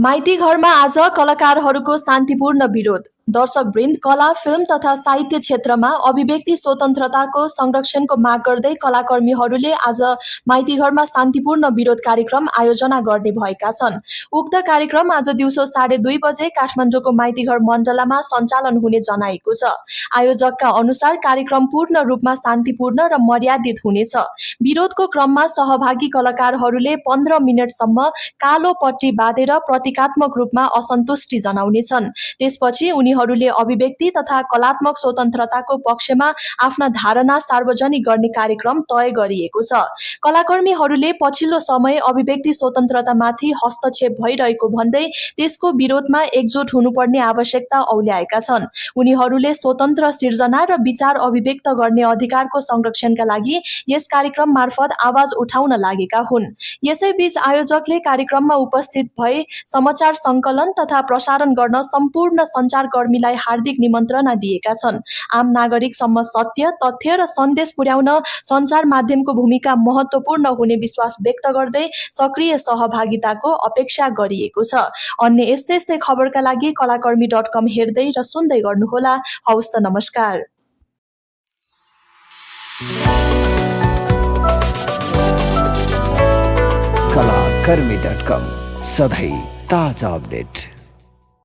माइती घरमा आज कलाकारहरूको शान्तिपूर्ण विरोध। दर्शकवृन्द कला, फिल्म तथा साहित्य क्षेत्रमा अभिव्यक्ति स्वतन्त्रताको संरक्षणको माग गर्दै कलाकर्मीहरूले आज माइती घरमा शान्तिपूर्ण विरोध कार्यक्रम आयोजना गर्ने भएका छन्। उक्त कार्यक्रम आज दिउँसो 2:30 बजे काठमाडौँको माइतीघर मण्डलामा सञ्चालन हुने जनाएको छ। आयोजकका अनुसार कार्यक्रम पूर्ण रूपमा शान्तिपूर्ण र मर्यादित हुनेछ। विरोधको क्रममा सहभागी कलाकारहरूले 15 मिनटसम्म कालो पट्टी बाँधेर प्रतीकात्मक रूपमा असन्तुष्टि जनाउनेछन्। त्यसपछि उनीहरूले अभिव्यक्ति तथा कलात्मक स्वतन्त्रताको पक्षमा आफ्ना धारणा सार्वजनिक गर्ने कार्यक्रम तय गरिएको छ। कलाकर्मीहरूले पछिल्लो समय अभिव्यक्ति स्वतन्त्रतामाथि हस्तक्षेप भइरहेको भन्दै त्यसको विरोधमा एकजुट हुनुपर्ने आवश्यकता औल्याएका छन्। उनीहरूले स्वतन्त्र सिर्जना र विचार अभिव्यक्त गर्ने अधिकारको संरक्षणका लागि यस कार्यक्रम मार्फत आवाज उठाउन लागेका हुन्। यसैबीच आयोजकले कार्यक्रममा उपस्थित भए समाचार संकलन तथा प्रसारण गर्न सम्पूर्ण सञ्चारकर्मीलाई हार्दिक निमन्त्रणा दिएका छन्। आम नागरिकसम्म सत्य, तथ्य र सन्देश पुर्याउन सञ्चार माध्यमको भूमिका महत्त्वपूर्ण हुने विश्वास व्यक्त गर्दै सक्रिय सहभागिताको अपेक्षा गरिएको छ। अन्य यस्तै यस्तै खबरका लागि कलाकर्मी.com हेर्दै र सुन्दै गर्नुहोला। हवस् त, नमस्कार। कलाकर्मी.com सधैँ ताजा अपडेट।